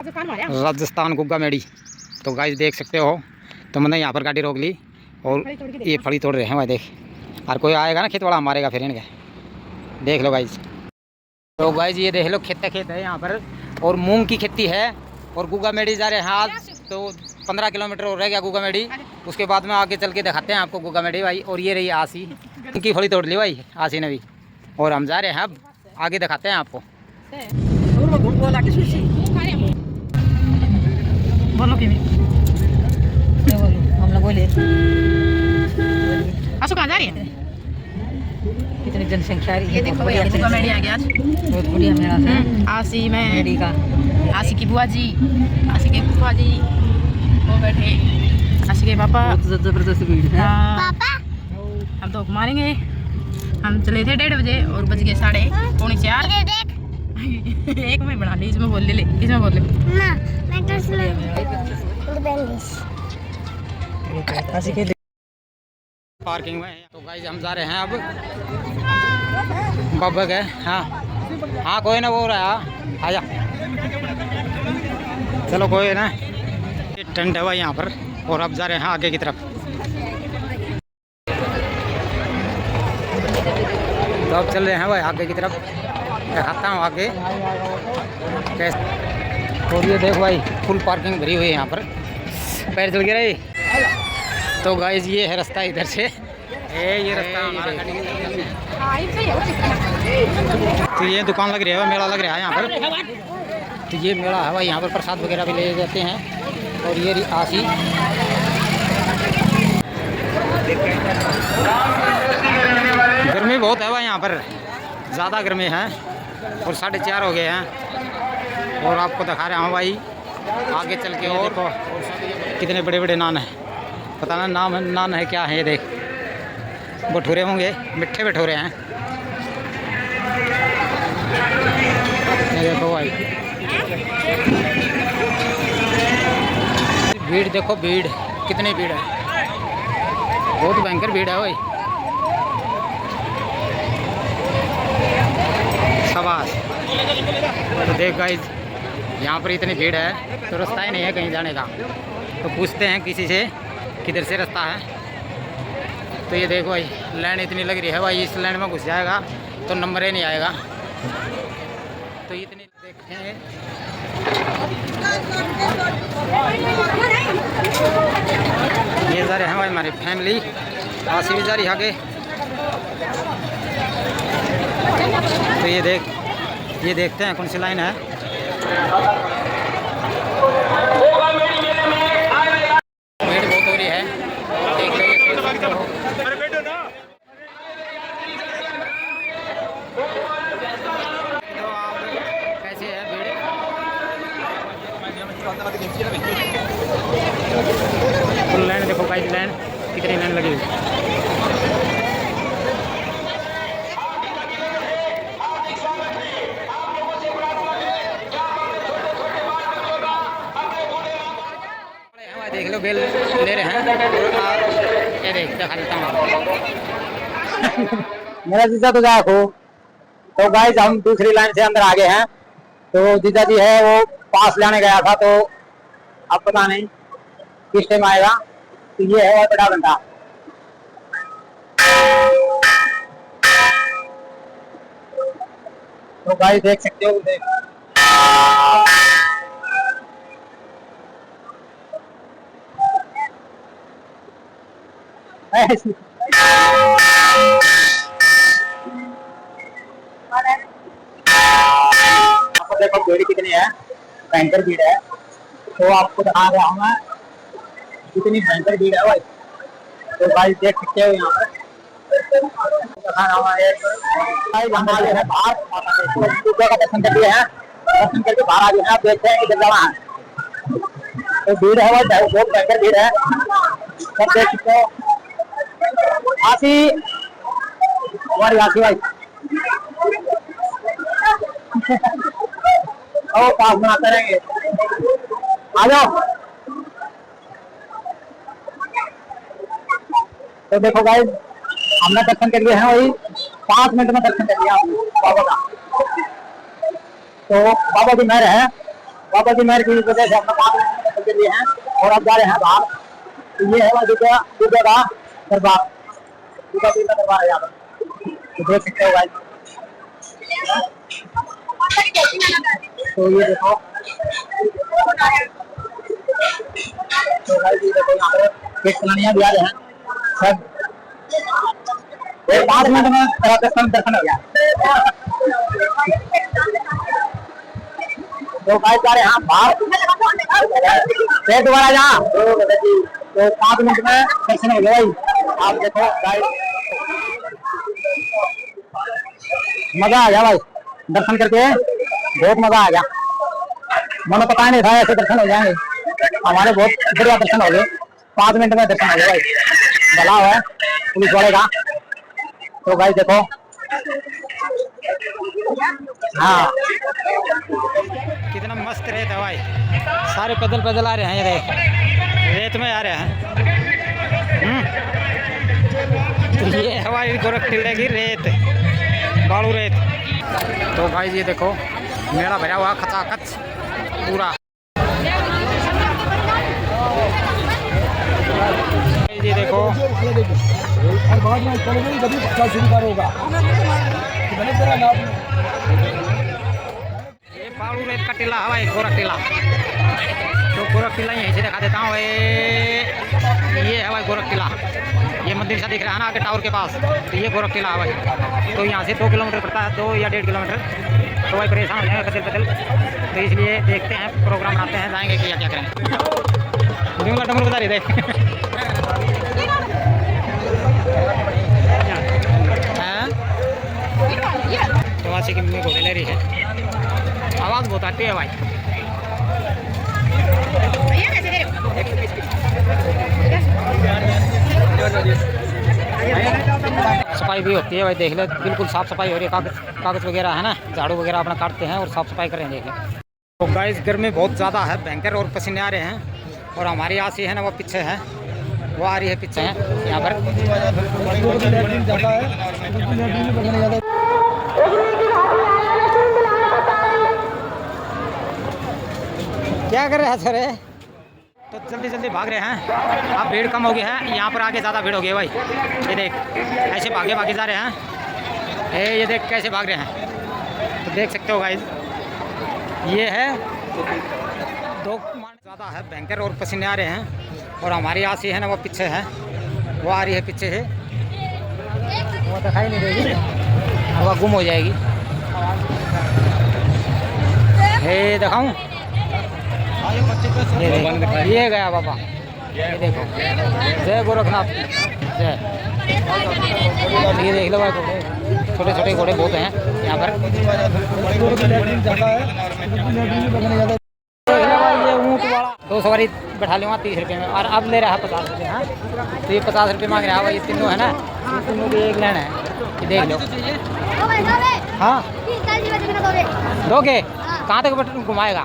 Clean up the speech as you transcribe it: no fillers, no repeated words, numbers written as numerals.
राजस्थान गुग्गा मेड़ी। तो गाइस देख सकते हो, तो मैंने यहाँ पर गाड़ी रोक ली और ये फली तोड़ रहे हैं भाई। देख, और कोई आएगा ना खेत वाला मारेगा फिर इनके। देख लो गाइस। तो गाइस ये देख लो, खेत है यहाँ पर और मूंग की खेती है। और गुग्गा मेड़ी जा रहे हैं आज। तो 15 किलोमीटर और रह गया गुग्गा मेड़ी। उसके बाद में आगे चल के दिखाते हैं आपको गुग्गा मेड़ी भाई। और ये रही आसी, उनकी फली तोड़ ली भाई आसी ने भी। और हम जा रहे हैं अब आगे, दिखाते हैं आपको। बोलो कि हम लोग बोले आसू कहाँ जा रही है? कितनी जनसंख्या रही है। ये देखो भैया, गुग्गा मेड़ी आ गया आज। बहुत बढ़िया मेला है। आसी में मेड़ी का, आसी की बुआ जी, आसी के फूफा जी वो बैठे, आसी के पापा। बहुत जबरदस्त भीड़ है। पापा हम तो मारेंगे। हम चले थे 1:30 बजे और बज गए 3:45। एक में बना ली, इसमें बोल ले, इसमें बोल ले ना। मैं तो पार्किंग में। तो गाइस हम जा रहे हैं अब बाबा गए। हाँ हाँ, कोई ना वो रहा, आजा चलो कोई ना। टेंट है भाई यहाँ पर। और अब जा रहे हैं आगे की तरफ। तो अब चल रहे हैं भाई आगे की तरफ, दिखाता हूँ आगे कैसे। और ये देखो भाई, फुल पार्किंग भरी हुई है यहाँ पर। पैर चल गया। तो गाइस ये है रास्ता इधर से। ये रास्ता हमारा। तो ये दुकान लग रही है, मेला लग रहा है यहाँ पर। तो ये मेला है भाई, यहाँ पर प्रसाद वगैरह भी ले जाते हैं। और ये आसी गर्मी बहुत है भाई यहाँ पर, ज़्यादा गर्मी है। और 4:30 हो गए हैं। और आपको दिखा रहा हूँ भाई आगे चल के। और कितने बड़े बड़े नान हैं, पता ना नाम है, नान है क्या है। ये देख, भटूरे होंगे, मिठे भटूरे हैं। ये देखो भाई, भीड़ देखो, भीड़ कितनी भीड़ है, बहुत भयंकर भीड़ है भाई। शाबाश। तो देख गाइस, यहाँ पर इतनी भीड़ है तो रास्ता ही नहीं है कहीं जाने का। तो पूछते हैं किसी से किधर से रास्ता है। तो ये देखो भाई, लाइन इतनी लग रही है भाई, इस लाइन में घुस जाएगा तो नंबर ही नहीं आएगा। तो इतनी देखते हैं। ये जा रहे हैं भाई हमारी फैमिली, आसी भी जा रही है आगे। तो ये देखते हैं कौन सी लाइन है। भीड़ बहुत हो रही है, देख लो। कैसे है भीड़? फुल लाइन देखो गाइस, लाइन कितनी लाइन लगी हुई। देख लो बेल ले रहे हैं। ये देख, दिखा देता हूँ मेरा जीजा तो देखो। तो गाइस हम दूसरी लाइन से अंदर आ गए हैं। तो जीजा जी है वो पास लाने गया था, तो अब पता नहीं किस टाइम आएगा। तो ये है बड़ा घंटा। तो गाइस देख सकते हो, देख देखो भीड़ कितनी है, भयंकर भीड़ है। तो आपको दिखा रहा हूँ मैं कितनी भयंकर भीड़ है भाई। तो भाई देख सकते हो यहाँ पर दिखा रहा हूँ बाहर का दर्शन कर लिए हैं। दर्शन करके बाहर आ गए हैं। आप देखते हैं किधर जाना है। तो भीड़ है भाई, बहुत भयंकर भीड़ है। सब देख सकते हो। आसी हमारी आसी भाई और पास बनाते रहेंगे। आ जाओ। तो देखो गाइस, हमने दर्शन कर लिए हैं वही 5 मिनट में दर्शन कर लिया बाबा का। तो बाबा की मेहर है। बाबा जी मेहर की वजह से अपना 5 मिनट के लिए हैं और अब जा रहे हैं बाहर। तो ये है दुर्गा का दरबार, दुर्गा जी का दरबार है यहाँ पर, तो देख सकते हो गाइस। तो ये देखो, तो गाइस ये देखो यहाँ पर एक कलानियाँ भी आ रहे हैं सब। 5 मिनट में दर्शन हो गया। तो गाइस जा रहे हैं बाहर, फिर दोबारा जा, तो 5 मिनट में दर्शन हो गया भाई। आप देखो गाइस, मजा आ गया भाई दर्शन करके, बहुत मजा आ गया। मैंने पता नहीं था ऐसे दर्शन हो जाएंगे, हमारे बहुत बढ़िया दर्शन हो गए। 5 मिनट में दर्शन हो गया भाई, भला हुआ है पुलिस वाले का। तो भाई देखो, हाँ कितना मस्त रेत है भाई, सारे पैदल पैदल आ रहे हैं, ये देख रेत में आ रहे हैं। तो ये हमारी गोरख टिल्ले की रेत, बालू रेत। तो भाई ये देखो मेला भरा हुआ खचाखच पूरा। ये देखो ये बालू रेत का टिल्ला हवा है, गोरख टिल्ला। तो गोरख टिल्ला यहीं से दिखा देता हूँ, ये है भाई गोरख टिल्ला। ये मंदिर सा दिख रहा है ना आगे टावर के पास, तो ये गोरख टिल्ला है भाई। तो यहाँ से 2 किलोमीटर पड़ता है, 2 या 1.5 किलोमीटर। तो भाई परेशान हो जाएंगे कदल बदल, तो इसलिए देखते हैं प्रोग्राम बनाते हैं, जाएंगे कि क्या करेंगे। डमरू बता रही देख तो वासी की मम्मी घोड़े ले रही है, आवाज़ बहुत आती है भाई। सफाई भी होती है भाई, देख ले बिल्कुल साफ सफाई हो रही है। कागज वगैरह है ना, झाड़ू वगैरह अपना काटते हैं और साफ सफाई कर रहे हैं, देख ले। तो गाइस गर्मी बहुत ज़्यादा है, भयंकर, और पसीने आ रहे हैं। और हमारी आसी है ना वो पीछे है, वो आ रही है पीछे है यहाँ पर। क्या कर रहे हैं सर? तो जल्दी जल्दी भाग रहे हैं, अब भीड़ कम हो गई है, यहाँ पर आगे ज़्यादा भीड़ हो गई है भाई। ये देख ऐसे भागे भागे जा रहे हैं, ये देख कैसे भाग रहे हैं। तो देख सकते हो गाइस, ये है 2 ज़्यादा है, भयंकर, और पसीने आ रहे हैं। और हमारी आसी है ना वो पीछे है, वो आ रही है पीछे है, वो दिखाई नहीं देगी, वो गुम हो जाएगी। ये दिखाऊं, ये गया बाबा, ये देखो, जय गोरखनाथ की जय। ये देख लो भाई, छोटे छोटे घोड़े बहुत हैं यहाँ पर। ये ऊँट वाला 2 सवारी बैठा लूँगा 30 रुपये में, और अब ले रहा है 50 रुपये। हाँ तो ये 50 रुपये मांग रहा है भाई, ये तीनों है ना, ये तीनों की एक लाइन है, ये देख लो। हाँ दोगे, कहाँ तक घुमाएगा?